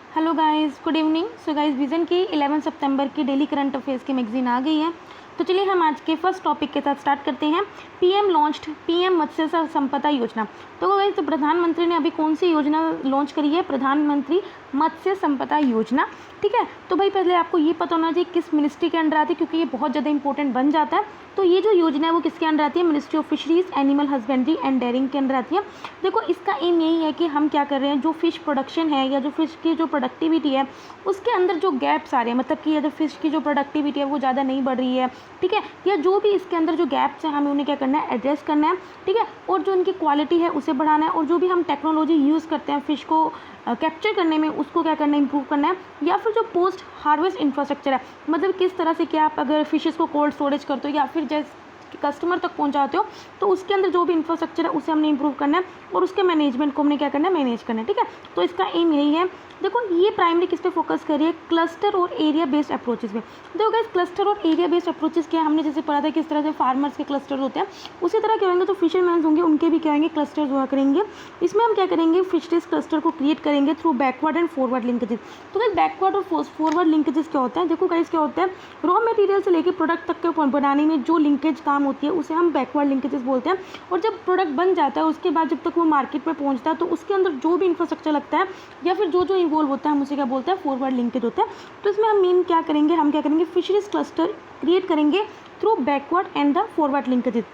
Hello guys, good evening. So guys, vision की 11 सितंबर की daily current affairs की magazine आ गई है। तो चलिए हम आज के फर्स्ट टॉपिक के साथ स्टार्ट करते हैं। पीएम लॉन्च्ड पीएम मत्स्य संपदा योजना। तो गाइस, तो प्रधानमंत्री ने अभी कौन सी योजना लॉन्च करी है? प्रधानमंत्री मत्स्य संपदा योजना। ठीक है, तो भाई पहले आपको ये पता होना चाहिए किस मिनिस्ट्री के अंडर आती है, क्योंकि ये बहुत ज़्यादा इंपॉर्टेंट बन जाता है। तो ये जो योजना है वो किसके अंडर आती है? Ministry of fisheries, animal husbandry and dairying के अंडर आती है। देखो, इसका एम यही है कि हम क्या कर रहे हैं, जो फिश प्रोडक्शन है या जो फिश की जो प्रोडक्टिविटी है उसके अंदर जो गैप्स आ रहे हैं, मतलब कि अगर फिश की जो प्रोडक्टिविटी है वो ज़्यादा नहीं बढ़ रही है, ठीक है, या जो भी इसके अंदर जो गैप्स हैं हमें उन्हें क्या करना है, एड्रेस करना है, ठीक है, और जो उनकी क्वालिटी है उसे बढ़ाना है, और जो भी हम टेक्नोलॉजी यूज़ करते हैं फिश को कैप्चर करने में उसको क्या करना है, इंप्रूव करना है। या फिर जो पोस्ट हार्वेस्ट इंफ्रास्ट्रक्चर है, मतलब किस तरह से क्या आप अगर फिशेस को कोल्ड स्टोरेज करते हो या फिर जैसे कस्टमर तक पहुंचाते हो, तो उसके अंदर जो भी इंफ्रास्ट्रक्चर है उसे हमने इंप्रूव करना है और उसके मैनेजमेंट को हमने क्या करना है, मैनेज करना है। ठीक है, तो इसका एम यही है। देखो, ये प्राइमरी किस पे फोकस कर रही है? क्लस्टर और एरिया बेस्ड अप्रोचेस में। देखो गाइस, क्लस्टर और एरिया बेस्ड अप्रोचेस क्या, हमने जैसे पढ़ा था किस तरह से फार्मर्स के क्लस्टर होते हैं, उसी तरह क्या होंगे, तो फिशरमैन होंगे उनके भी क्या होंगे, क्लस्टर्स हुआ करेंगे। इसमें हम क्या करेंगे, फिशरीज क्लस्टर को क्रिएट करेंगे through backward and forward linkages. तो गाइस, बैकवर्ड और फॉरवर्ड लिंकेजेस क्या होता है? देखो गाइस, क्या होता है, रॉ मटेरियल से लेकर प्रोडक्ट तक के बनाने में जो लिंकेज काम होती है उसे हम बैकवर्ड लिंकेजेस बोलते हैं। और जब प्रोडक्ट बन जाता है उसके बाद जब तक वो मार्केट में पहुंचता है तो उसके अंदर जो भी इंफ्रास्ट्रक्चर लगता है या फिर जो इन्वॉल्व होता है हम उसे क्या बोलते हैं, फॉरवर्ड लिंकेज होता है। तो इसमें हम मेन क्या करेंगे, हम क्या करेंगे, फिशरीज क्लस्टर क्रिएट करेंगे through backward and the forward linkages.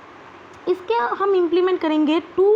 इसके हम इम्प्लीमेंट करेंगे 2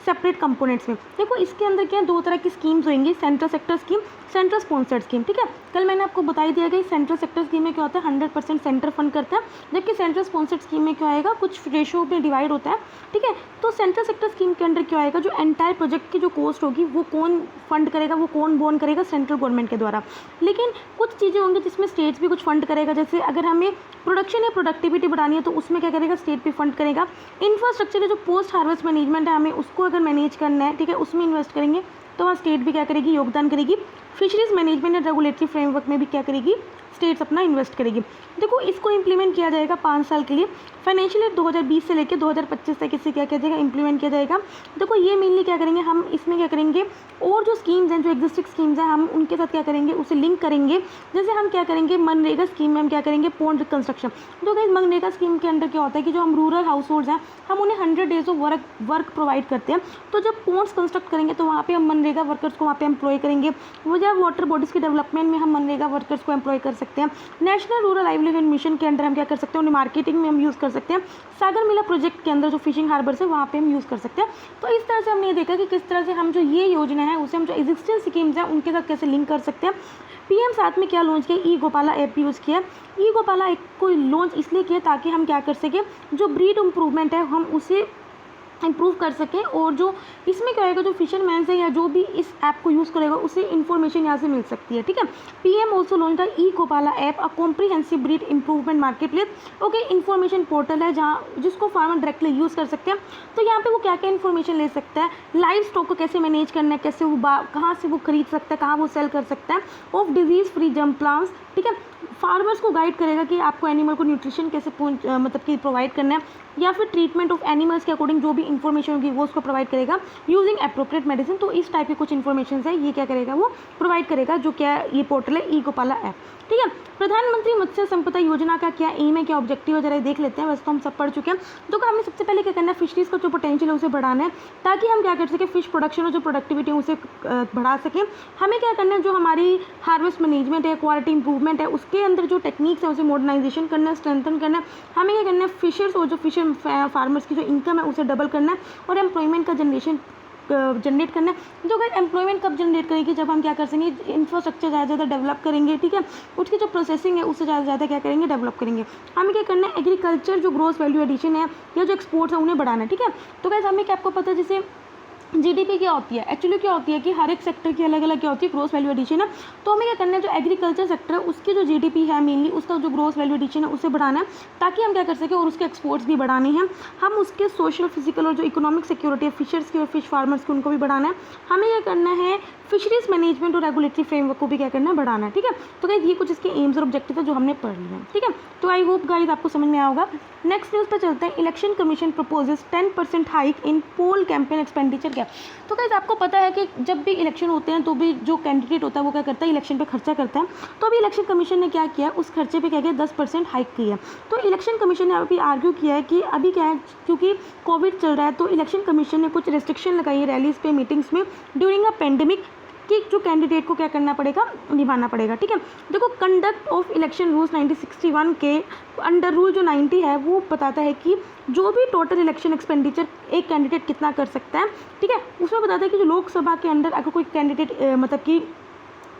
सेपरेट कंपोनेंट्स में। देखो, इसके अंदर क्या है, 2 तरह की स्कीम्स होंगी, central sector scheme, central sponsored scheme. ठीक है, कल मैंने आपको बता ही दिया कि सेंट्रल सेक्टर स्कीम में क्या होता है, 100% सेंटर फंड करता है, जबकि सेंट्रल स्पॉन्सर्ड स्कीम में क्या आएगा, कुछ रेशो में डिवाइड होता है। ठीक है, तो सेंट्रल सेक्टर स्कीम के अंदर क्या आएगा, जो एंटायर प्रोजेक्ट की जो कॉस्ट होगी वो कौन फंड करेगा, वो कौन बोन करेगा, सेंट्रल गवर्नमेंट के द्वारा। लेकिन कुछ चीज़ें होंगी जिसमें स्टेट्स भी कुछ फंड करेगा, जैसे अगर हमें प्रोडक्शन या प्रोडक्टिविटी बढ़ानी है तो उसमें क्या करेगा, स्टेट भी फंड करेगा। इंफ्रास्ट्रक्चर जो पोस्ट हार्वेस्ट मैनेजमेंट है, हमें उसको अगर मैनेज करना है, ठीक है, उसमें इन्वेस्ट करेंगे तो वहाँ स्टेट भी क्या करेगी, योगदान करेगी। Fisheries management and regulatory framework में भी क्या करेगी, स्टेट्स अपना इन्वेस्ट करेगी। देखो, इसको इंप्लीमेंट किया जाएगा 5 साल के लिए, फाइनेंशियल ईयर 2020 से लेकर 2025 तक इसे क्या किया जाएगा, इंप्लीमेंट किया जाएगा। देखो, ये मेनली क्या करेंगे, हम इसमें क्या करेंगे, और जो स्कीम्स हैं, जो एग्जिस्टिंग स्कीम्स हैं, हम उनके साथ क्या करेंगे, उसे लिंक करेंगे। जैसे हम क्या करेंगे, मनरेगा स्कीम में हम क्या करेंगे, पॉन्ड रिकंस्ट्रक्शन। तो गाइस, मनरेगा स्कीम के अंदर क्या होता है कि जो हम रूरल हाउस होल्ड्स हैं हम उन्हें 100 डेज ऑफ वर्क प्रोवाइड करते हैं। तो जब पॉन्ड्स कंस्ट्रक्ट करेंगे तो वहाँ पे हम मनरेगा वर्कर्स को वहाँ पे एम्प्लॉय करेंगे। वो जब वाटर बॉडीज़ के डेवलपमेंट में हम मनरेगा वर्कर्स को एम्प्लॉय कर सकते हैं। नेशनल रूरल लाइवलीहुड मिशन के अंदर हम क्या कर सकते हैं, उन्हें मार्केटिंग में हम यूज़ कर सकते हैं। सागर मिला प्रोजेक्ट के अंदर जो फिशिंग हार्बर्स है वहाँ पे हम यूज़ कर सकते हैं। तो इस तरह से हमने ये देखा कि किस तरह से हम जो ये योजना है उसे हम जो एग्जिस्टिंग स्कीम्स हैं उनके साथ कैसे लिंक कर सकते हैं। पीएम साथ में क्या लॉन्च किया, ई गोपाला ऐप यूज़ किया। ई गोपाला ऐप को लॉन्च इसलिए किया ताकि हम क्या कर सकें, जो ब्रीड इम्प्रूवमेंट है हम उसे इंप्रूव कर सकें, और जो इसमें क्या होगा, जो फिशरमैन है या जो भी इस ऐप को यूज़ करेगा उसे इन्फॉर्मेशन यहाँ से मिल सकती है। ठीक है, PM also launch the E Gopala app, a comprehensive breed improvement market place. Okay, information portal है जहाँ जिसको फार्मर डायरेक्टली यूज़ कर सकते हैं। तो यहाँ पे वो क्या क्या इन्फॉर्मेशन ले सकता है, लाइव स्टॉक को कैसे मैनेज करना है, कैसे वो कहाँ से वो खरीद सकता है, कहाँ वो सेल कर सकता है, of disease free jump plans. ठीक है, फार्मर्स को गाइड करेगा कि आपको एनिमल को न्यूट्रिशन कैसे मतलब कि प्रोवाइड करना है, या फिर ट्रीटमेंट ऑफ एनिमल्स के अकॉर्डिंग जो भी इन्फॉर्मेशन होगी वो उसको प्रोवाइड करेगा यूजिंग एप्रोप्रिएट मेडिसिन। तो इस टाइप की कुछ इन्फॉर्मेशन है ये क्या करेगा, वो प्रोवाइड करेगा, जो क्या ये पोर्टल है ई गोपाला ऐप। ठीक है, प्रधानमंत्री मत्स्य संपदा योजना का क्या एम है, क्या ऑब्जेक्टिव है, जरा देख लेते हैं। वैसे तो हम सब पढ़ चुके हैं। तो हमें सबसे पहले क्या करना है, फिशरीज का जो पोटेंशियल है उसे बढ़ाना है ताकि हम क्या कर सकें, फिश प्रोडक्शन और जो प्रोडक्टिविटी है उसे बढ़ा सकें। हमें क्या करना है, जो हमारी हार्वेस्ट मैनेजमेंट है, क्वालिटी इंप्रूवमेंट है, उसके अंदर जो टेक्निक्स है उसे मॉडर्नाइजेशन करना है, स्ट्रेंथन करना है। हमें क्या करना है, फिशर्स और जो फिशर फार्मर्स की जो इनकम है उसे डबल करना है, और एम्प्लॉयमेंट का जनरेट करना है। जो अगर एम्प्लॉयमेंट कब जनरेट करेगी, जब हम क्या कर सकेंगे, इंफ्रास्ट्रक्चर ज़्यादा डेवलप करेंगे। ठीक है, उसकी जो प्रोसेसिंग है उससे ज़्यादा क्या करेंगे, डेवलप करेंगे। हमें क्या करना है, एग्रीकल्चर जो ग्रोस वैल्यू एडिशन है या जो एक्सपोर्ट्स है उन्हें बढ़ाना है। ठीक है, तो गाइस, हमें क्या आपको पता है, जैसे जीडीपी क्या होती है, एक्चुअली क्या होती है कि हर एक सेक्टर की अलग अलग क्या होती है, ग्रोस वैल्यू एडिशन है। तो हमें क्या करना है, जो एग्रीकल्चर सेक्टर है उसकी जो जीडीपी है मेनली उसका जो ग्रोस वैल्यू एडिशन है उसे बढ़ाना है ताकि हम क्या कर सकें, और उसके एक्सपोर्ट्स भी बढ़ाने हैं। हम उसके सोशल, फिजिकल और जो इकोनॉमिक सिक्योरिटी है फिशर्स की और फिश फार्मर्स की उनको भी बढ़ाना है। हमें क्या करना है, फिशरीज मैनेजमेंट और रेगुलेटरी फ्रेमवर्क को भी क्या करना है, बढ़ाना है। ठीक है, तो गाइस, ये कुछ इसके एम्स और ऑब्जेक्टिव है जो हमने पढ़ लिए हैं। ठीक है, तो आई होप गाइस आपको समझ में आया होगा। नेक्स्ट न्यूज़ पर चलते हैं। Election commission proposes 10% hike in poll campaign expenditure है। तो गाइस आपको पता है कि जब भी इलेक्शन होते हैं तो भी जो कैंडिडेट होता है वो क्या करता है, इलेक्शन पे खर्चा करता है। तो अभी इलेक्शन कमीशन ने क्या किया, उस खर्चे पे क्या किया, 10% हाइक की है। तो इलेक्शन कमीशन ने अभी आर्ग्यू किया है कि अभी क्या है, क्योंकि कोविड चल रहा है तो इलेक्शन कमीशन ने कुछ रेस्ट्रिक्शन लगाई है रैलीज पे, मीटिंग्स में ड्यूरिंग अ पेंडेमिक, कि जो कैंडिडेट को क्या करना पड़ेगा, निभाना पड़ेगा। ठीक है, देखो कंडक्ट ऑफ इलेक्शन रूल्स 1961 के अंडर रूल जो 90 है वो बताता है कि जो भी टोटल इलेक्शन एक्सपेंडिचर एक कैंडिडेट कितना कर सकता है। ठीक है, उसमें बताता है कि जो लोकसभा के अंदर अगर कोई कैंडिडेट मतलब कि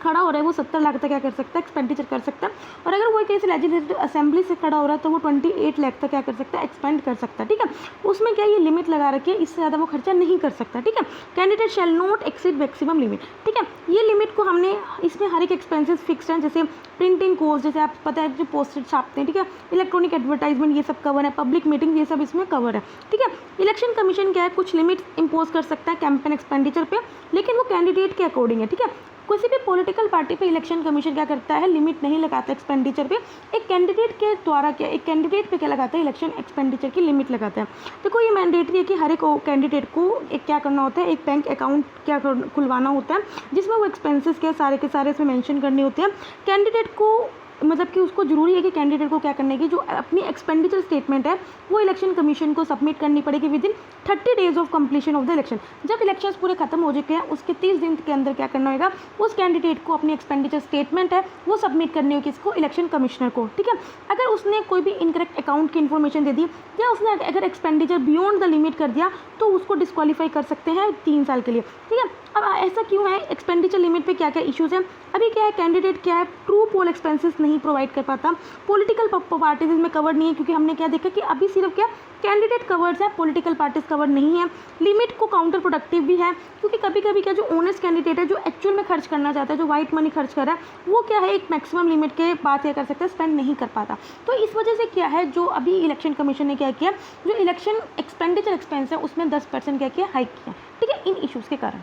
खड़ा हो रहा है वो 70 लाख तक क्या कर सकता है, एक्सपेंडिचर कर सकता है। और अगर वो किसी लेजिस्लेटिव असेंबली से खड़ा हो रहा है तो वो 28 लाख तक क्या कर सकता है, एक्सपेंड कर सकता है। ठीक है, उसमें क्या ये लिमिट लगा रखी है, इससे ज़्यादा वो खर्चा नहीं कर सकता। ठीक है, candidate shall not exceed maximum limit. ठीक है, ये लिमिट को हमने इसमें हर एक एक्सपेंसेस फिक्स हैं, जैसे प्रिंटिंग कोस्ट, जैसे आप पता है जो पोस्टर छापते हैं। ठीक है, इलेक्ट्रॉनिक एडवर्टाइजमेंट, ये सब कवर है, पब्लिक मीटिंग, ये सब इसमें कवर है। ठीक है, इलेक्शन कमीशन क्या है, कुछ लिमिट इम्पोज कर सकता है कैंपेन एक्सपेंडिचर पे, लेकिन वो कैंडिडेट के अकॉर्डिंग है। ठीक है, किसी भी पॉलिटिकल पार्टी पे इलेक्शन कमीशन क्या करता है, लिमिट नहीं लगाता एक्सपेंडिचर पे। एक कैंडिडेट के द्वारा क्या, एक कैंडिडेट पे क्या लगाता है, इलेक्शन एक्सपेंडिचर की लिमिट लगाता है। देखो ये मैंडेटरी है कि हर एक कैंडिडेट को एक क्या करना होता है, एक बैंक अकाउंट क्या खुलवाना होता है, जिसमें वो एक्सपेंसेस के सारे इसमें मेंशन करने होते हैं। कैंडिडेट को मतलब कि उसको जरूरी है कि कैंडिडेट को क्या करने की, जो अपनी एक्सपेंडिचर स्टेटमेंट है वो इलेक्शन कमीशन को सबमिट करनी पड़ेगी with in 30 days of completion of the election. जब इलेक्शंस पूरे खत्म हो चुके हैं उसके 30 दिन के अंदर क्या करना होगा, उस कैंडिडेट को अपनी एक्सपेंडिचर स्टेटमेंट है वो सबमिट करनी होगी किसको, इलेक्शन कमिश्नर को। ठीक है, अगर उसने कोई भी इनकरेक्ट अकाउंट की इन्फॉर्मेशन दे दी या उसने अगर एक्सपेंडिचर बियॉन्ड द लिमिट कर दिया तो उसको डिस्क्वालीफाई कर सकते हैं 3 साल के लिए। ठीक है, अब ऐसा क्यों है, एक्सपेंडिचर लिमिट पे क्या क्या इश्यूज़ हैं। अभी क्या है, कैंडिडेट क्या है, ट्रू पोल एक्सपेंसेस नहीं प्रोवाइड कर पाता, पॉलिटिकल पार्टीज इसमें कवर नहीं है, क्योंकि हमने क्या देखा कि अभी सिर्फ क्या कैंडिडेट कवर्ड है, पॉलिटिकल पार्टीज कवर नहीं है। लिमिट को काउंटर प्रोडक्टिव भी है, क्योंकि कभी कभी क्या जो ऑनेस्ट कैंडिडेट है, जो एक्चुअल में खर्च करना चाहता है, जो वाइट मनी खर्च कर रहा है, वो क्या है एक मैक्सिमम लिमिट के बाद क्या कर सकता है, स्पेंड नहीं कर पाता। तो इस वजह से क्या है, जो अभी इलेक्शन कमीशन ने क्या किया, जो इलेक्शन एक्सपेंडिचर एक्सपेंस है उसमें 10% क्या किया, हाइक किया। ठीक है, इन इशूज़ के कारण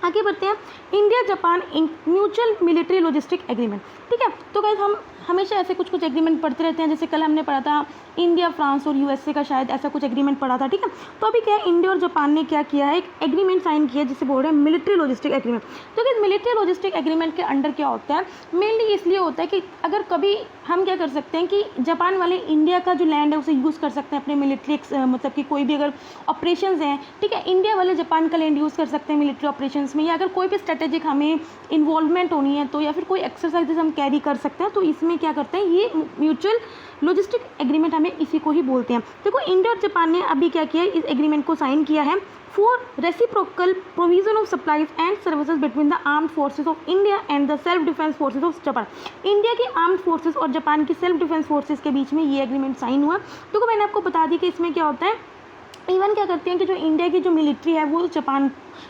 आगे बढ़ते हैं। India Japan mutual military logistic agreement. ठीक है, तो गाइस हम हमेशा ऐसे कुछ एग्रीमेंट पढ़ते रहते हैं, जैसे कल हमने पढ़ा था इंडिया फ्रांस और यूएसए का शायद ऐसा कुछ एग्रीमेंट पढ़ा था। ठीक है, तो अभी क्या है, इंडिया और जापान ने क्या किया है, एक एग्रीमेंट साइन किया जिसे बोल रहे हैं मिलिट्री लॉजिस्टिक एग्रीमेंट। तो गाइस मिलिट्री लॉजिस्टिक एग्रीमेंट के अंडर क्या होता है, मेनली इसलिए होता है कि अगर कभी हम क्या कर सकते हैं कि जापान वाले इंडिया का जो लैंड है उसे यूज़ कर सकते हैं अपने मिलिट्री मतलब कि कोई भी अगर ऑपरेशंस हैं। ठीक है, इंडिया वाले जापान का लैंड यूज़ कर सकते हैं मिलिट्री ऑपरेशंस में, या अगर कोई भी स्ट्रेटेजिक हमें इन्वॉल्वमेंट होनी है तो, या फिर कोई एक्सरसाइजेज हम कैरी कर सकते हैं, तो इसमें क्या करते हैं, ये म्यूचुअल लॉजिस्टिक एग्रीमेंट हमें इसी को ही बोलते हैं। देखो इंडिया और जापान ने अभी क्या किया है, इस एग्रीमेंट को साइन किया है for reciprocal provision of supplies and services between the armed forces of India and the self defence forces of Japan. India की आर्म्ड फोर्सेज और जापान की सेल्फ डिफेंस फोर्सेज के बीच में ये एग्रीमेंट साइन हुआ। तो मैंने आपको बता दी कि इसमें क्या होता है, इवन क्या करते हैं कि जो इंडिया की जो मिलिट्री है वो जापान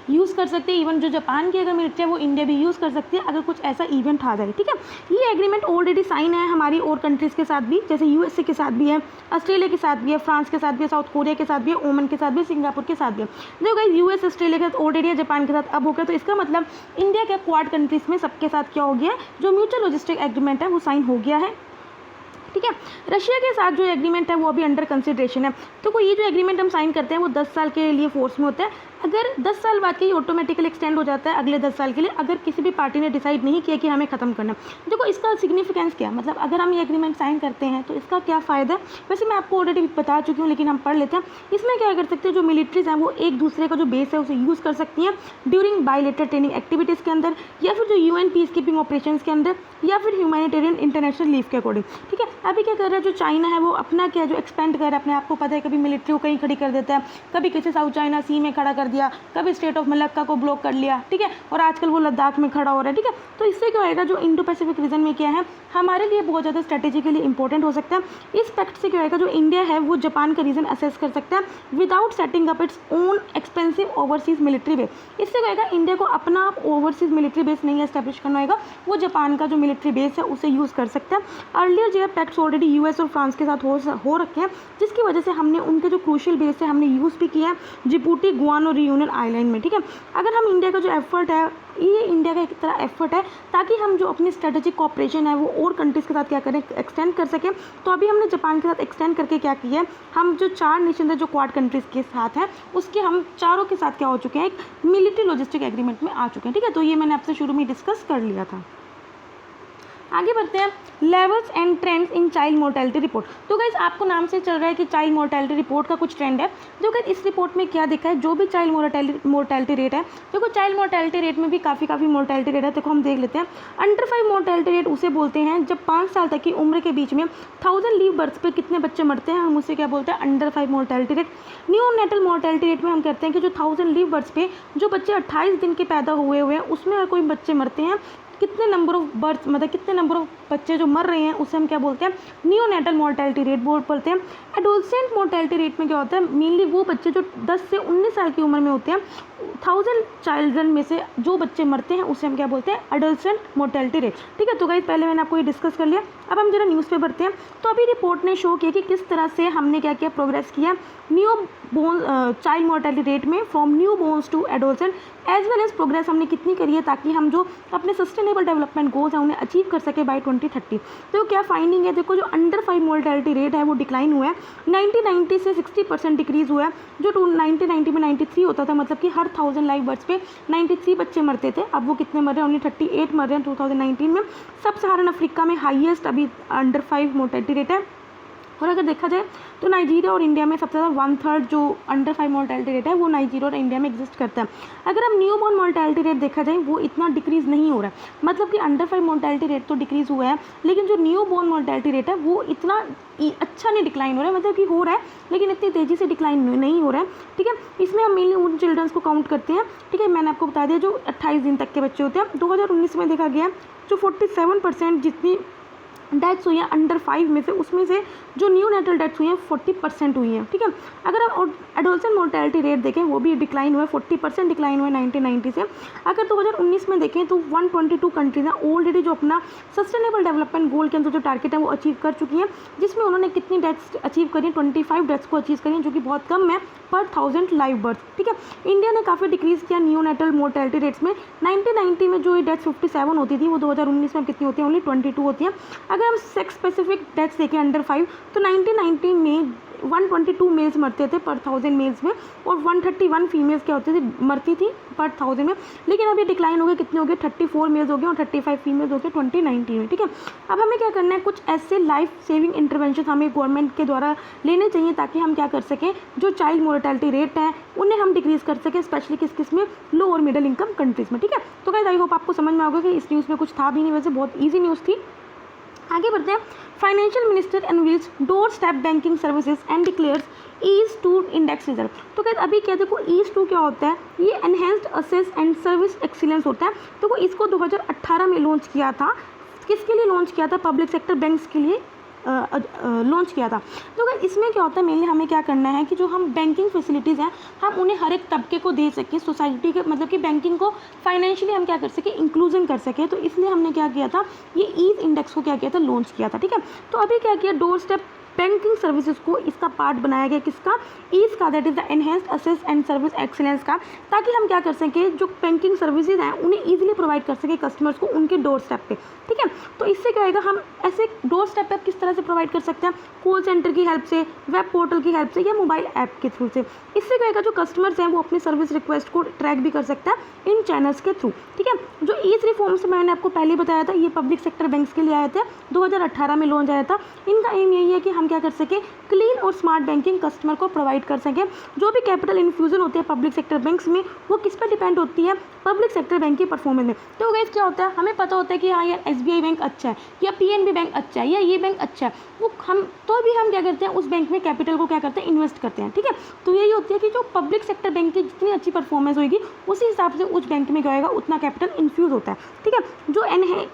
यूज़ कर सकते हैं, इवन जो जापान की अगर मिलिट्री है वो इंडिया भी यूज़ कर सकती है अगर कुछ ऐसा इवेंट आ जाए। ठीक है, ये एग्रीमेंट ऑलरेडी साइन है हमारी और कंट्रीज़ के साथ भी, जैसे यूएसए के साथ भी है, ऑस्ट्रेलिया के साथ भी है, फ्रांस के साथ भी है, साउथ कोरिया के साथ भी है, ओमन के साथ भी, सिंगापुर के साथ भी है। देखो गाइस यूएस ऑस्ट्रेलिया के साथ ऑलरेडी है, जापान के साथ अब हो गया, तो इसका मतलब इंडिया के क्वाड कंट्रीज़ में सबके साथ क्या हो गया, जो म्यूचुअल लॉजिस्टिक एग्रीमेंट है वो साइन हो गया है। ठीक है, रशिया के साथ जो एग्रीमेंट है वो अभी अंडर कंसिडरेशन है। तो कोई ये जो एग्रीमेंट हम साइन करते हैं वो 10 साल के लिए फोर्स में होता है। अगर 10 साल बाद के ये ऑटोमेटिकली एक्सटेंड हो जाता है अगले 10 साल के लिए, अगर किसी भी पार्टी ने डिसाइड नहीं किया कि हमें ख़त्म करना। देखो इसका सिग्निफिकेंस क्या, मतलब अगर हम ये एग्रीमेंट साइन करते हैं तो इसका क्या फ़ायदा है, वैसे मैं आपको ऑलरेडी बता चुकी हूँ लेकिन हम पढ़ लेते हैं। इसमें क्या कर सकते हैं, जो मिलिट्रीज़ हैं वो एक दूसरे का जो बेस है उसे यूज़ कर सकती हैं ड्यूरिंग बायलेटरल ट्रेनिंग एक्टिविटीज़ के अंदर, या फिर जो यूएन पीस कीपिंग ऑपरेशन के अंदर, या फिर ह्यूमैनिटेरियन इंटरनेशनल लीव के अकॉर्डिंग। ठीक है, अभी क्या कर रहा है जो चाइना है वो अपना क्या जो एक्सपेंड कर रहा है अपने आपको पता है, कभी मिलिट्री को कहीं खड़ी कर देता है, कभी किसी साउथ चाइना सी में खड़ा कर दिया, कभी स्टेट ऑफ मलक्का को ब्लॉक कर लिया। ठीक है, और आजकल वो लद्दाख में खड़ा हो रहा है। ठीक है, तो इससे क्या होएगा, जो इंडो पैसिफिक रीजन में क्या है हमारे लिए बहुत ज़्यादा स्ट्रेटेजिकली इंपॉर्टेंट हो सकता है। इस फैक्ट से क्या होएगा, जो इंडिया है वो जापान का रीजन असेस कर सकता है without setting up its own expensive overseas military base. इससे क्या होएगा, इंडिया को अपना ओवरसीज मिलिट्री बेस नहीं एस्टेब्लिश करना होगा, वो जापान का जो मिलिट्री बेस है उसे यूज़ कर सकता है। अर्लियर जो पैक्ट्स ऑलरेडी यूएस और फ्रांस के साथ हो रखे हैं, जिसकी वजह से हमने उनके जो क्रूशियल बेस है हमने यूज़ भी किया है, जिबूटी, गुआनो, रियूनियन आइलैंड में, ठीक है। अगर हम इंडिया का जो एफर्ट है, ये इंडिया का एक तरह एफर्ट है ताकि हम जो अपनी स्ट्रेटेजिक कॉपरेशन है वो और कंट्रीज़ के साथ क्या करें, एक्सटेंड कर सकें। तो अभी हमने जापान के साथ एक्सटेंड करके क्या किया है, हम जो 4 नेशन है जो क्वाड कंट्रीज़ के साथ हैं उसके हम चारों के साथ क्या हो चुके हैं, एक मिलिट्री लॉजिस्टिक एग्रीमेंट में आ चुके हैं, ठीक है। तो ये मैंने आपसे शुरू में डिस्कस कर लिया था। आगे बढ़ते हैं, levels and trends in child mortality report. तो गाइस आपको नाम से चल रहा है कि चाइल्ड मोर्टेलिटी रिपोर्ट का कुछ ट्रेंड है। जो गाइस इस रिपोर्ट में क्या देखा है, जो भी चाइल्ड मोर्टेलिटी रेट है, देखो चाइल्ड मोर्टेलिटी रेट में भी काफ़ी मोर्टेलिटी रेट है। देखो हम देख लेते हैं, अंडर 5 मोर्टेलिटी रेट उसे बोलते हैं जब 5 साल तक की उम्र के बीच में 1000 लीव बर्थ पे कितने बच्चे मरते हैं, हम उसे क्या बोलते हैं, under 5 mortality rate. Neonatal mortality rate में हम कहते हैं कि जो 1000 लीव बर्थ पे जो बच्चे 28 दिन के पैदा हुए हैं उसमें अगर कोई बच्चे मरते हैं, कितने नंबर ऑफ बर्थ मतलब कितने नंबर ऑफ बच्चे जो मर रहे हैं उसे हम क्या बोलते हैं, नियोनेटल मोर्टेलिटी रेट बोलते हैं। एडोलसेंट मोर्टेलिटी रेट में क्या होता है, मेनली वो बच्चे जो 10 से 19 साल की उम्र में होते हैं, 1000 चिल्ड्रन में से जो बच्चे मरते हैं उसे हम क्या बोलते हैं, एडोलसेंट मोर्टेलिटी रेट, ठीक है। तो गाइस पहले मैंने आपको ये डिस्कस कर लिया। अब हम जरा न्यूज़ पे बढ़ते हैं। तो अभी रिपोर्ट ने शो किया कि किस तरह से हमने क्या किया, प्रोग्रेस किया newborn child mortality rate में from newborns to adolescent, as well as progress हमने कितनी करी है ताकि हम जो अपने सस्टेनेबल डेवलपमेंट गोल्स हैं उन्हें अचीव कर सके बाय 2030। तो क्या फाइंडिंग है, देखो जो अंडर 5 मोर्टेलिटी रेट है वो डिक्लाइन हुआ है, 1990 से 60% डिक्रीज़ हुआ है। जो 1990 में 93 होता था, मतलब कि हर 1000 लाइव बर्ड्स पे 93 बच्चे मरते थे, अब वो कितने मर रहे हैं, ओनली 38 मर रहे हैं 2019 में। सब सहारन अफ्रीका में हाईएस्ट अभी अंडर 5 मोर्टेलिटी रेट है। और अगर देखा जाए तो नाइजीरिया और इंडिया में सबसे ज़्यादा 1/3 जो अंडर 5 मोर्टेलिटी रेट है वो नाइजीरिया और इंडिया में एग्जिस्ट करता है। अगर हम न्यू बॉर्न मोर्टेलिटी रेट देखा जाए वो इतना डिक्रीज़ नहीं हो रहा है, मतलब कि अंडर 5 मोर्टेलिटी रेट तो डिक्रीज़ हुआ है लेकिन जो न्यू बॉर्न मोर्टेलिटी रेट है वो इतना अच्छा नहीं डिक्लाइन हो रहा है, मतलब कि हो रहा है लेकिन इतनी तेज़ी से डिक्लाइन नहीं हो रहा है, ठीक है। इसमें हम मेनली उन चिल्ड्रंस को काउंट करते हैं, ठीक है। मैंने आपको बता दिया जो 28 दिन तक के बच्चे होते हैं। 2019 में देखा गया जो 47% जितनी डेथ्स हुई हैं अंडर 5 में से, उसमें से जो न्यू नेटल डेथ्स हुई हैं 40% हुई हैं, ठीक है। अगर हम एडोलसेंट मोर्टेलिटी रेट देखें वो भी डिक्लाइन हुआ है, 40% डिक्लाइन हुआ है 1990 से। अगर 2019 में देखें तो 122 कंट्रीज हैं ऑलरेडी जो अपना सस्टेनेबल डेवलपमेंट गोल के अंदर जो टारगेट है वो अचीव कर चुकी हैं, जिसमें उन्होंने कितनी डेथ्स अचीव करी, 25 डेथ्स को अचीव करी, जो कि बहुत कम है पर 1000 लाइव बर्थ, ठीक है। इंडिया ने काफ़ी डिक्रीज़ किया न्यू नेटल मोर्टेलिटी रेट्स में। 1990 में जो ये डेथ्स 57 होती थी वो 2019 में कितनी होती है, ओनली 22 होती है। अगर हम सेक्स स्पेसिफिक डेथ्स देखें अंडर 5 तो 1990 में 122 मेल्स मरते थे पर 1000 मेल्स में और 131 फीमेल्स क्या होती थी, मरती थी पर 1000 में। लेकिन अभी डिक्लाइन हो गए, कितने हो गए, 34 मेल्स हो गए और 35 फीमेल्स हो गए 2019 में, ठीक है। अब हमें क्या करना है, कुछ ऐसे लाइफ सेविंग इंटरवेंशन हमें गवर्नमेंट के द्वारा लेने चाहिए ताकि हम क्या कर सकें, जो चाइल्ड मोर्टेलिटी रेट है उन्हें हम डिक्रीज़ कर सकें, स्पेशली किस में, लो और मिडिल इनकम कंट्रीज़ में, ठीक है। तो गाइस आई होप आपको समझ में होगा कि इस न्यूज़ में कुछ था भी नहीं, वैसे बहुत ईजी न्यूज़ थी। आगे बढ़ते हैं, financial minister unveils door step banking services and declares ease index reserve. तो क्या अभी क्या देखो ईज-2 क्या होता है, ये enhanced assess and service excellence होता है। तो इसको 2018 में लॉन्च किया था, किसके लिए लॉन्च किया था, पब्लिक सेक्टर बैंक्स के लिए लॉन्च किया था। तो अगर इसमें क्या होता है, मेनली हमें क्या करना है कि जो हम बैंकिंग फैसिलिटीज़ हैं हम उन्हें हर एक तबके को दे सकें, सोसाइटी के मतलब कि बैंकिंग को फाइनेंशियली हम क्या कर सकें, इंक्लूजन कर सकें। तो इसलिए हमने क्या किया था, ये ईज इंडेक्स को क्या किया था, लॉन्च किया था, ठीक है। तो अभी क्या किया, डोर स्टेप बैंकिंग सर्विसेज को इसका पार्ट बनाया गया, किसका, ईज का, that is the enhanced assess and service excellence का, ताकि हम क्या कर सकें, जो बैंकिंग सर्विसेज हैं उन्हें ईजिली प्रोवाइड कर सकें कस्टमर्स को उनके डोर स्टेप पे, ठीक है। तो इससे क्या होगा, हम ऐसे डोर स्टेप पे किस तरह से प्रोवाइड कर सकते हैं, कॉल सेंटर की हेल्प से, वेब पोर्टल की हेल्प से या मोबाइल ऐप के थ्रू से। इससे क्या होगा, जो कस्टमर्स हैं वो अपनी सर्विस रिक्वेस्ट को ट्रैक भी कर सकता है इन चैनल्स के थ्रू, ठीक है। जो ईज रिफॉर्म्स मैंने आपको पहले बताया था, ये पब्लिक सेक्टर बैंक्स के लिए आए थे, 2018 में लॉन्च आया था। इनका एम यही है कि हम क्या कर सकें, क्लीन और स्मार्ट बैंकिंग कस्टमर को प्रोवाइड कर सकें। जो भी कैपिटल इन्फ्यूजन होती है पब्लिक सेक्टर बैंक्स में वो किस पर डिपेंड होती है, पब्लिक सेक्टर बैंक की परफॉर्मेंस में। तो गाइस क्या होता है, हमें पता होता है कि हाँ यार SBI बैंक अच्छा है या PNB बैंक अच्छा है या ये बैंक अच्छा है, वो हम तो भी हम क्या करते हैं, उस बैंक में कैपिटल को क्या करते हैं, इन्वेस्ट करते हैं, ठीक है। तो यही होती है कि जो पब्लिक सेक्टर बैंक की जितनी अच्छी परफॉर्मेंस होगी उसी हिसाब से उस बैंक में क्या होगा, उतना कैपिटल इन्फ्यूज़ होता है, ठीक है। जो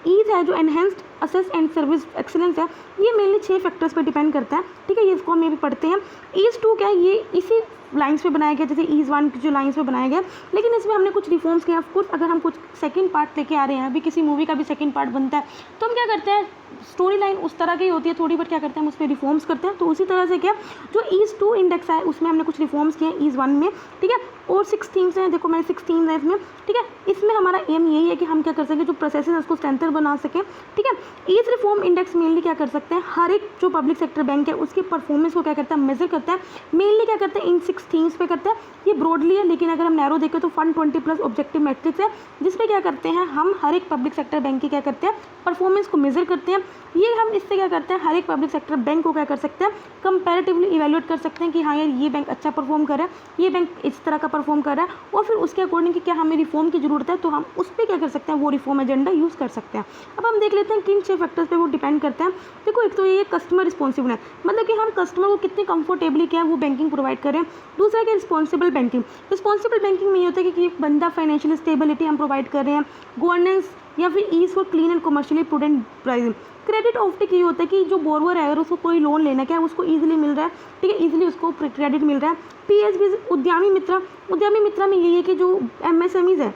ईज है, जो enhanced assess and service excellence है, ये मेनली 6 फैक्टर्स पर डिपेंड करता है, ठीक है। ये इसको हम ये भी पढ़ते हैं। ईज-2 क्या है, ये इसी लाइंस पे बनाया गया जैसे ईज-1 की जो लाइंस पे बनाया गया, लेकिन इसमें हमने कुछ रिफॉर्म्स किए। ऑफ कोर्स अगर हम कुछ सेकंड पार्ट लेके आ रहे हैं, अभी किसी मूवी का भी सेकंड पार्ट बनता है तो हम क्या करते हैं, स्टोरी लाइन उस तरह की होती है थोड़ी, बट क्या करते हैं हम उस पर रिफॉर्म्स करते हैं। तो उसी तरह से क्या, जो ईज-2 इंडेक्स है उसमें हमने कुछ रिफॉर्म्स किए ईज-1 में, ठीक है। और 6 थीम्स हैं, देखो मैंने 6 थीम्स हैं इसमें, ठीक है। इसमें हमारा एम यही है कि हम क्या कर सकें, जो प्रोसेस है उसको स्ट्रेंथन बना सकें, ठीक है। ईच रिफॉर्म इंडेक्स मेनली क्या कर सकते हैं, हर एक जो पब्लिक सेक्टर बैंक है उसकी परफॉर्मेंस को क्या करता है, मेजर करता है। मेनली क्या करता है, इन 6 थीम्स पे करता है। ये ब्रॉडली है, लेकिन अगर हम नैरो देखें तो फंड 20+ ऑब्जेक्टिव मैट्रिक्स है, जिसपे क्या करते हैं, हम हर एक पब्लिक सेक्टर बैंक की क्या करते हैं, परफॉर्मेंस को मेजर करते हैं। ये हम इससे क्या करते हैं, हर एक पब्लिक सेक्टर बैंक को क्या कर सकते हैं, कंपैरेटिवली इवैल्यूएट कर सकते हैं कि हाँ यार ये बैंक अच्छा परफॉर्म कर रहा है, ये बैंक इस तरह का परफॉर्म कर रहा है, और फिर उसके अकॉर्डिंग कि क्या हमें रिफॉर्म की जरूरत है तो हम उस पर क्या कर सकते हैं, वो रिफॉर्म एजेंडा यूज़ कर सकते हैं। अब हम देख लेते हैं किन 6 फैक्टर्स पे वो डिपेंड करते हैं। देखो एक तो ये कस्टमर रिस्पॉन्सिबल, मतलब कि हम कस्टमर को कितने कंफर्टेबली क्या है वो बैंकिंग प्रोवाइड करें। दूसरा क्या, रिस्पॉन्सिबल बैंकिंग। रिस्पॉन्सिबल बैंकिंग में ये होता है कि बंदा फाइनेंशियल स्टेबिलिटी हम प्रोवाइड कर रहे हैं, गवर्नेंस या फिर ease for clean and commercially prudent pricing. Credit offtake ये होता है कि जो बोरवर है अगर उसको कोई लोन लेना क्या है उसको ईजिली मिल रहा है, ठीक है, ईजिली उसको क्रेडिट मिल रहा है। PSB उद्यमी मित्र, उद्यमी मित्र में यही है कि जो MSMEs है,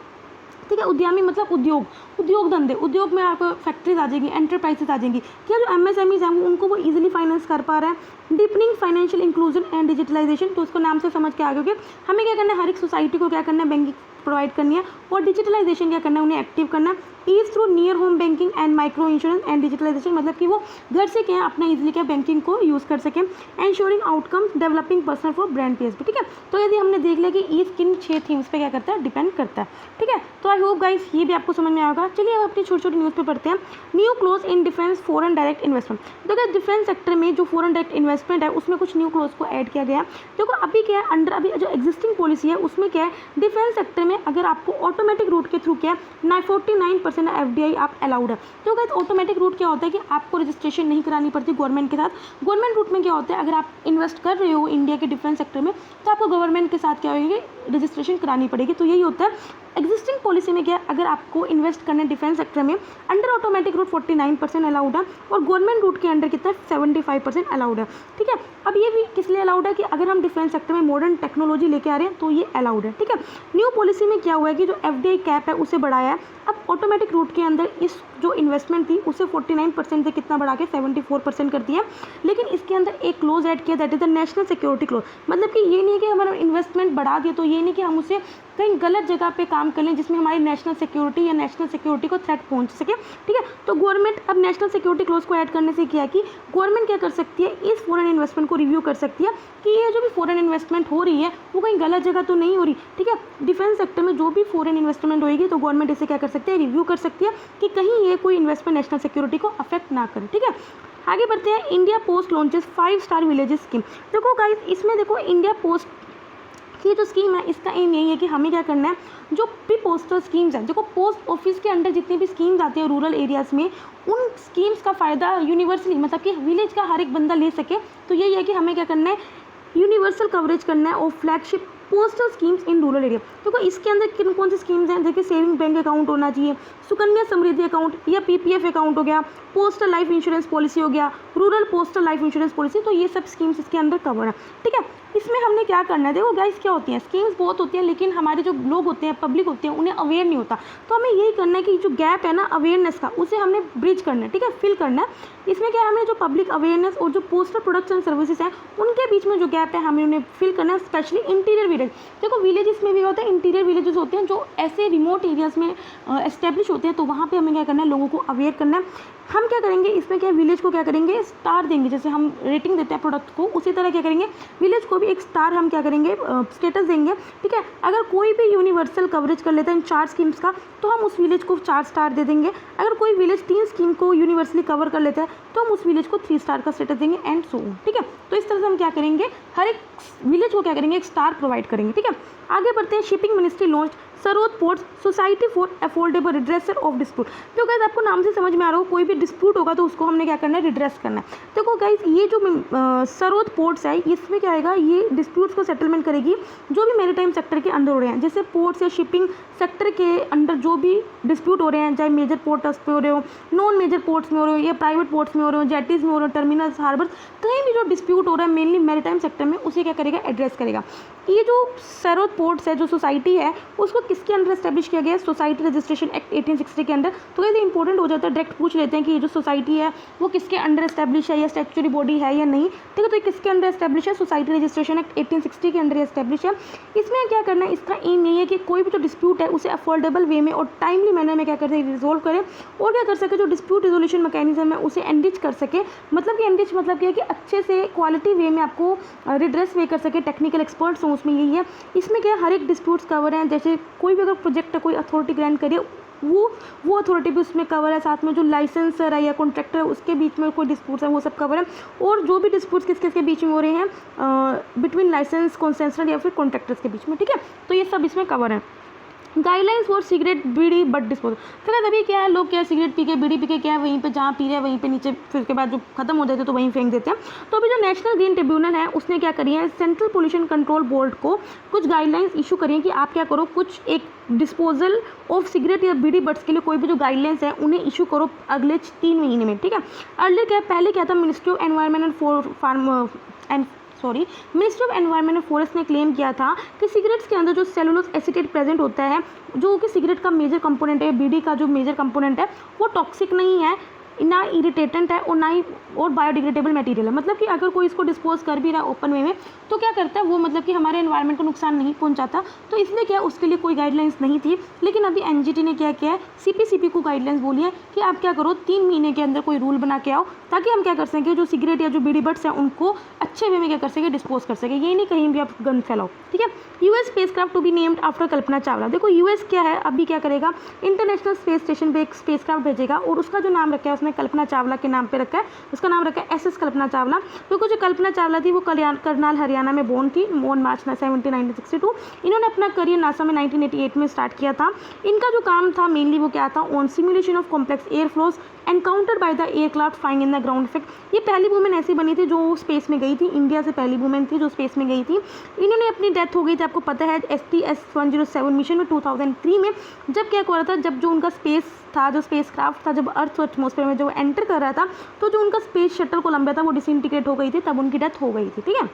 ठीक है, उद्यमी मतलब उद्योग धंधे, उद्योग में आपको फैक्ट्रीज आ जाएंगी, एंटरप्राइजेस आ जाएंगी, क्या जो MSMEs हैं उनको वो इजीली फाइनेंस कर पा रहा है। Deepening financial inclusion and digitalisation, तो उसको नाम से समझ के आगे होगे हमें क्या करना है, हर एक सोसाइटी को क्या करना है, बैंकिंग प्रोवाइड करनी है, और डिजिटलाइजेशन क्या करना है, उन्हें एक्टिव करना है। Ease through near home banking and micro insurance and digitalisation, मतलब कि वो घर से क्या अपना इजीली क्या बैंकिंग को यूज़ कर सकें। Ensuring outcomes developing personal for brand PSB, ठीक है। तो यदि हमने देख लिया कि ईज किन 6 थीम्स पे क्या करता है, डिपेंड करता है, ठीक है। तो आई होप गाइस ये भी आपको समझ में आएगा। चलिए अब अपनी छोटी छोटी न्यूज़ पे पढ़ते हैं। New close in defence foreign direct investment, तो अगर डिफेंस सेक्टर में जो फॉरेन डायरेक्ट इन्वेस्टमेंट है उसमें कुछ न्यू क्लोज को ऐड किया गया है। देखो अभी क्या है, अंडर अभी जो एग्जिस्टिंग पॉलिसी है उसमें क्या है, डिफेंस सेक्टर में अगर आपको ऑटोमेटिक रूट के थ्रू क्या है 49% FDI आप अलाउड है। तो गाइस ऑटोमेटिक रूट क्या होता है कि आपको रजिस्ट्रेशन नहीं करानी पड़ती गवर्नमेंट के साथ। गवर्नमेंट रूट में क्या होता है, अगर आप इन्वेस्ट कर रहे हो इंडिया के डिफेंस सेक्टर में तो आपको गवर्नमेंट के साथ क्या होगी, रजिस्ट्रेशन करानी पड़ेगी। तो यही होता है एग्जिस्टिंग पॉलिसी में क्या है, अगर आपको इन्वेस्ट करना है डिफेंस सेक्टर में, अंडर ऑटोमेटिक रूट 49% अलाउड है, और गवर्नमेंट रूट के अंडर कितना 75% अलाउड है, ठीक है। अब ये भी किस लिए अलाउड है कि अगर हम डिफेंस सेक्टर में मॉडर्न टेक्नोलॉजी लेके आ रहे हैं तो ये अलाउड है, ठीक है। न्यू पॉलिसी में क्या हुआ है कि जो FDI कैप है उसे बढ़ाया है। अब ऑटोमेटिक रूट के अंदर इस जो इन्वेस्टमेंट थी उसे 49% से कितना बढ़ा के 74% कर दिया, लेकिन इसके अंदर एक क्लोज ऐड किया, that is the national security close. मतलब कि ये नहीं कि हमारा इन्वेस्टमेंट बढ़ा दिया तो ये नहीं कि हम उसे कहीं गलत जगह पे काम कर लें जिसमें हमारी नेशनल सिक्योरिटी या नेशनल सिक्योरिटी को थ्रेट पहुंच सके, ठीक है। तो गवर्नमेंट अब नेशनल सिक्योरिटी क्लोज को ऐड करने से क्या है कि गवर्नमेंट क्या कर सकती है, इस फॉरेन इन्वेस्टमेंट को रिव्यू कर सकती है कि ये जो भी फॉरेन इन्वेस्टमेंट हो रही है वो कहीं गलत जगह तो नहीं हो रही, ठीक है। डिफेंस सेक्टर में जो भी फॉरेन इन्वेस्टमेंट होगी तो गवर्नमेंट इसे क्या कर सकती है, रिव्यू कर सकती है कि कहीं ये कोई इन्वेस्टमेंट नेशनल सिक्योरिटी को अफेक्ट ना करे, ठीक है। आगे बढ़ते हैं। India post launches 5 star villages scheme. देखो गाइस इसमें देखो इंडिया पोस्ट की जो स्कीम है इसका एम यही है कि हमें क्या करना है, जो भी पोस्टल स्कीम्स हैं, देखो पोस्ट ऑफिस के अंडर जितनी भी स्कीम्स आती है रूरल एरियाज़ में, उन स्कीम्स का फ़ायदा यूनिवर्सली मतलब कि विलेज का हर एक बंदा ले सके। तो यही है कि हमें क्या करना है, यूनिवर्सल कवरेज करना है और flagship postal schemes in rural area. देखो इसके अंदर किन कौन सी स्कीम्स हैं, देखिए सेविंग बैंक अकाउंट होना चाहिए, सुकन्या समृद्धि अकाउंट या PPF अकाउंट हो गया, पोस्टल लाइफ इंश्योरेंस पॉलिसी हो गया, rural postal life insurance policy, तो ये सब स्कीम्स इसके अंदर कवर है, ठीक है। इसमें हमने क्या करना है, देखो गाइस क्या होती हैं, स्कीम्स बहुत होती हैं लेकिन हमारे जो लोग होते हैं, पब्लिक होते हैं, उन्हें अवेयर नहीं होता। तो हमें यही करना है कि जो गैप है ना अवेयरनेस का, उसे हमने ब्रिज करना है, ठीक है, फिल करना है। इसमें क्या है, हमें जो पब्लिक अवेयरनेस और जो पोस्टल प्रोडक्ट्स एंड सर्विसेज हैं उनके बीच में जो गैप है हमें उन्हें फिल करना है, स्पेशली इंटीरियर विलेज। देखो विलेजेस में भी होता है, इंटीरियर विलेजेस होते हैं जो ऐसे रिमोट एरियाज़ में एस्टेब्लिश होते हैं, तो वहाँ पे हमें क्या करना है, लोगों को अवेयर करना है। हम क्या करेंगे इसमें, क्या विलेज को क्या करेंगे, स्टार देंगे, जैसे हम रेटिंग देते हैं प्रोडक्ट को, उसी तरह क्या करेंगे विलेज को भी एक स्टार हम क्या करेंगे, स्टेटस देंगे, ठीक है। अगर कोई भी यूनिवर्सल कवरेज कर लेता है इन 4 स्कीम्स का तो हम उस विलेज को 4 स्टार दे देंगे। अगर कोई विलेज 3 स्कीम को यूनिवर्सली कवर कर लेता है तो हम उस विलेज को 3 स्टार का स्टेटस देंगे एंड सो ऑन, ठीक है। तो इस तरह से हम क्या करेंगे, हर एक विलेज को क्या करेंगे, एक स्टार प्रोवाइड करेंगे, ठीक है। आगे बढ़ते हैं। Shipping ministry launch sarod ports society for affordable redressal of dispute. तो गाइस आपको नाम से समझ में आ रहा हो, कोई भी डिस्प्यूट होगा तो उसको हमने क्या करना है, रिड्रेस करना है। देखो गाइस ये जो सरोद पोर्ट्स है इसमें क्या आएगा, ये डिस्प्यूट्स को सेटलमेंट करेगी जो भी मैरीटाइम सेक्टर के अंदर हो रहे हैं, जैसे पोर्ट्स या शिपिंग सेक्टर के अंदर जो भी डिस्प्यूट हो रहे हैं, चाहे मेजर पोर्ट्स पे हो रहे हो, नॉन मेजर पोर्ट्स में हो रहे हो या प्राइवेट पोर्ट्स में हो रहे हो, जेटीज में हो रहे हो, टर्मिनल्स, हार्बर्स, कहीं भी जो डिस्प्यूट हो रहा है मेनली मैरीटाइम सेक्टर में, उसे क्या करेगा, एड्रेस करेगा। ये जो सरोद पोर्ट्स है, जो सोसाइटी है, उसको किसके अंडर एस्टेब्लिश किया गया है? सोसाइटी रजिस्ट्रेशन एक्ट 1860 के अंडर। तो ये इंपॉर्टेंट हो जाता है, डायरेक्ट पूछ लेते हैं कि ये जो सोसाइटी है वो किसके अंडर एस्टेब्लिश है, या स्टैट्यूटरी बॉडी है या नहीं। ठीक है, तो ये किसके अंडर एस्टेब्लिश है? सोसाइटी रजिस्ट्रेशन एक्ट 1860 के अंडर एस्टेब्लिश है। इसमें क्या करना है, इसका एम यही है कि कोई भी जो डिस्प्यूट है उसे अफोर्डेबल वे में और टाइमली मैनर में क्या करते हैं, रिजोल्व करें, और क्या कर सके, जो डिस्प्यूट रिजोल्यूशन मैकेनिज्म है उसे एनरिच कर सके। मतलब कि एनरिच मतलब क्या है कि अच्छे से क्वालिटी वे में आपको रिड्रेस वे कर सके, टेक्निकल एक्सपर्ट्स हों उसमें, यही है। इसमें क्या हर एक डिस्प्यूट्स कवर हैं, जैसे कोई भी अगर प्रोजेक्ट कोई अथॉरिटी ग्रांट करिए वो अथॉरिटी भी उसमें कवर है, साथ में जो लाइसेंसर है या कॉन्ट्रैक्टर है उसके बीच में कोई डिस्प्यूट्स है वो सब कवर है, और जो भी डिस्प्यूट्स किस किस के बीच में हो रहे हैं बिटवीन लाइसेंस कंसेशनर या फिर कॉन्ट्रैक्टर्स के बीच में। ठीक है, तो ये सब इसमें कवर है। Guidelines for cigarette, bidi, but disposal. फिर अभी क्या है, लोग क्या सिगरेट पी के, बीड़ी पी के क्या है, वहीं पे जहाँ पी रहे हैं वहीं पे नीचे, फिर उसके बाद जो खत्म हो जाते हैं तो वहीं फेंक देते हैं। तो अभी जो नेशनल ग्रीन ट्रिब्यूनल है उसने क्या करी है, सेंट्रल पोल्यूशन कंट्रोल बोर्ड को कुछ गाइडलाइंस इशू करी है कि आप क्या करो, कुछ एक डिस्पोजल ऑफ सिगरेट या बीड़ी बट्स के लिए कोई भी जो गाइडलाइंस है उन्हें इशू करो अगले 3 महीने में। ठीक है, अर्लियर क्या, पहले क्या था, ministry of ministry of environment and forest ने क्लेम किया था कि सिगरेट्स के अंदर जो सेलुलोज एसीटेट प्रेजेंट होता है, जो कि सिगरेट का मेजर कंपोनेंट है, बीड़ी का जो मेजर कंपोनेंट है, वो टॉक्सिक नहीं है, ना इरिटेटेंट है, और ना ही और बायोडिग्रेडेबल मटेरियल है। मतलब कि अगर कोई इसको डिस्पोज कर भी रहा है ओपन वे में तो क्या करता है वो, मतलब कि हमारे एनवायरनमेंट को नुकसान नहीं पहुंचाता। तो इसलिए क्या, उसके लिए कोई गाइडलाइंस नहीं थी। लेकिन अभी एनजीटी ने क्या किया है, सीपीसीपी को गाइडलाइंस बोली है कि आप क्या करो, 3 महीने के अंदर कोई रूल बना के आओ, ताकि हम क्या कर सकें, जो सिगरेट या जो बीड़ी बट्स हैं उनको अच्छे वे में क्या कर सके, डिस्पोज कर सके। ये नहीं कहीं भी आप गंद फैलाओ। ठीक है, US space craft to be named after Kalpana Chawla. देखो यूएस क्या है, अभी क्या करेगा, इंटरनेशनल स्पेस स्टेशन पे एक स्पेस क्राफ्ट भेजेगा, और उसका जो नाम रखा है उसने कल्पना चावला के नाम पे रखा है। उसका नाम रखा है एसएस कल्पना चावला, क्योंकि जो कल्पना चावला थी वो करनाल हरियाणा में बोर्न थी, ऑन मार्च 17, 1962। इन्होंने अपना करियर नासा में 1988 में स्टार्ट किया था। इनका जो काम था मेनली वो क्या था, on simulation of complex air flows encountered by the aircraft flying in the ground effect. ये पहली वुमेन ऐसी बनी थी जो स्पेस में गई थी, इंडिया से पहली वुमेन थी जो स्पेस में गई थी। इन्होंने अपनी डेथ हो गई थी, आपको पता है, STS-107 मिशन में 2003 में। जब क्या हो रहा था, जब जो उनका स्पेस था, जो स्पेस क्राफ्ट था, जब अर्थ एटमॉस्फेयर में जो एंटर कर रहा था, तो जो उनका स्पेस शटल कोलंबिया था वो डिसइंटीग्रेट हो गई थी, तब उनकी डेथ हो गई थी। ठीक है,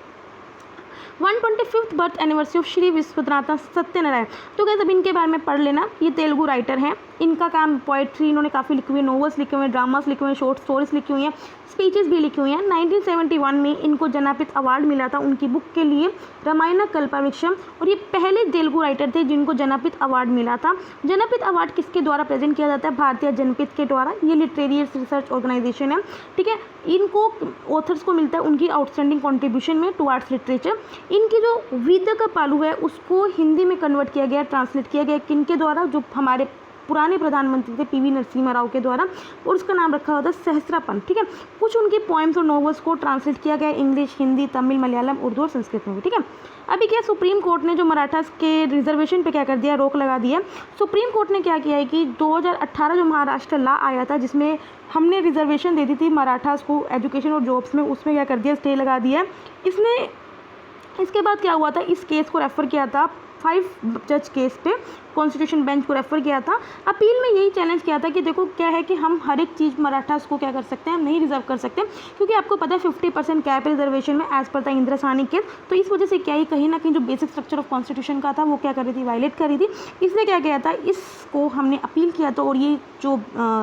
125th birth anniversary of Shri Vishwanathan Satyanarayana. तो कैसे अब इनके बारे में पढ़ लेना। ये तेलुगु राइटर हैं, इनका काम पोएट्री इन्होंने काफ़ी लिखी हुई है, नोवेल्स लिखे हुए हैं, ड्रामास लिखे हुए हैं, शॉर्ट स्टोरीज लिखी हुई हैं, स्पीचेस भी लिखी हुई हैं। 1971 में इनको जनापित अवार्ड मिला था उनकी बुक के लिए, रामायण कल्पवृक्षम, और ये पहले तेलुगु राइटर थे जिनको जनापित अवार्ड मिला था। जनापित अवार्ड किसके द्वारा प्रेजेंट किया जाता है, भारतीय जनपित के द्वारा। ये लिटरेरी रिसर्च ऑर्गेनाइजेशन है। ठीक है, इनको ऑथर्स को मिलता है उनकी आउटस्टैंडिंग कॉन्ट्रीब्यूशन में टुवार्ड्स लिटरेचर। इनकी जो वेद का पालू है उसको हिंदी में कन्वर्ट किया गया, ट्रांसलेट किया गया, किनके द्वारा, जो हमारे पुराने प्रधानमंत्री थे पीवी नरसिम्हा राव के द्वारा, और उसका नाम रखा हुआ था सहस्त्रपन। ठीक है, कुछ उनकी पोएम्स और नॉवेल्स को ट्रांसलेट किया गया इंग्लिश, हिंदी, तमिल, मलयालम, उर्दू और संस्कृत में भी। ठीक है, अभी क्या, सुप्रीम कोर्ट ने जो मराठास के रिजर्वेशन पे क्या कर दिया, रोक लगा दिया। सुप्रीम कोर्ट ने क्या किया है कि 2018 जो महाराष्ट्र लॉ आया था जिसमें हमने रिजर्वेशन दे दी थी मराठास को एजुकेशन और जॉब्स में, उसमें क्या कर दिया, स्टे लगा दिया है इसने। इसके बाद क्या हुआ था, इस केस को रेफ़र किया था 5 जज केस पे, कॉन्स्टिट्यूशन बेंच को रेफ़र किया था। अपील में यही चैलेंज किया था कि देखो क्या है कि हम हर एक चीज़ मराठास को क्या कर सकते हैं, हम नहीं रिजर्व कर सकते, क्योंकि आपको पता है 50% कैप रिजर्वेशन में एज पर द इंद्रसानी केस। तो इस वजह से क्या ही कहीं ना कहीं जो बेसिक स्ट्रक्चर ऑफ कॉन्स्टिट्यूशन का था वो क्या कर रही थी, वायलेट कर रही थी। इसलिए क्या किया था, इसको हमने अपील किया था, और ये जो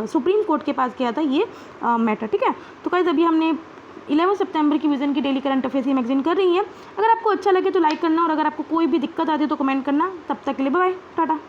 सुप्रीम कोर्ट के पास किया था ये मैटर। ठीक है, तो गाइस अभी हमने 11 सितंबर की विजन की डेली करंट अफेयर्स की मैगजीन कर रही है। अगर आपको अच्छा लगे तो लाइक करना, और अगर आपको कोई भी दिक्कत आती है तो कमेंट करना। तब तक के लिए बाय, टाटा।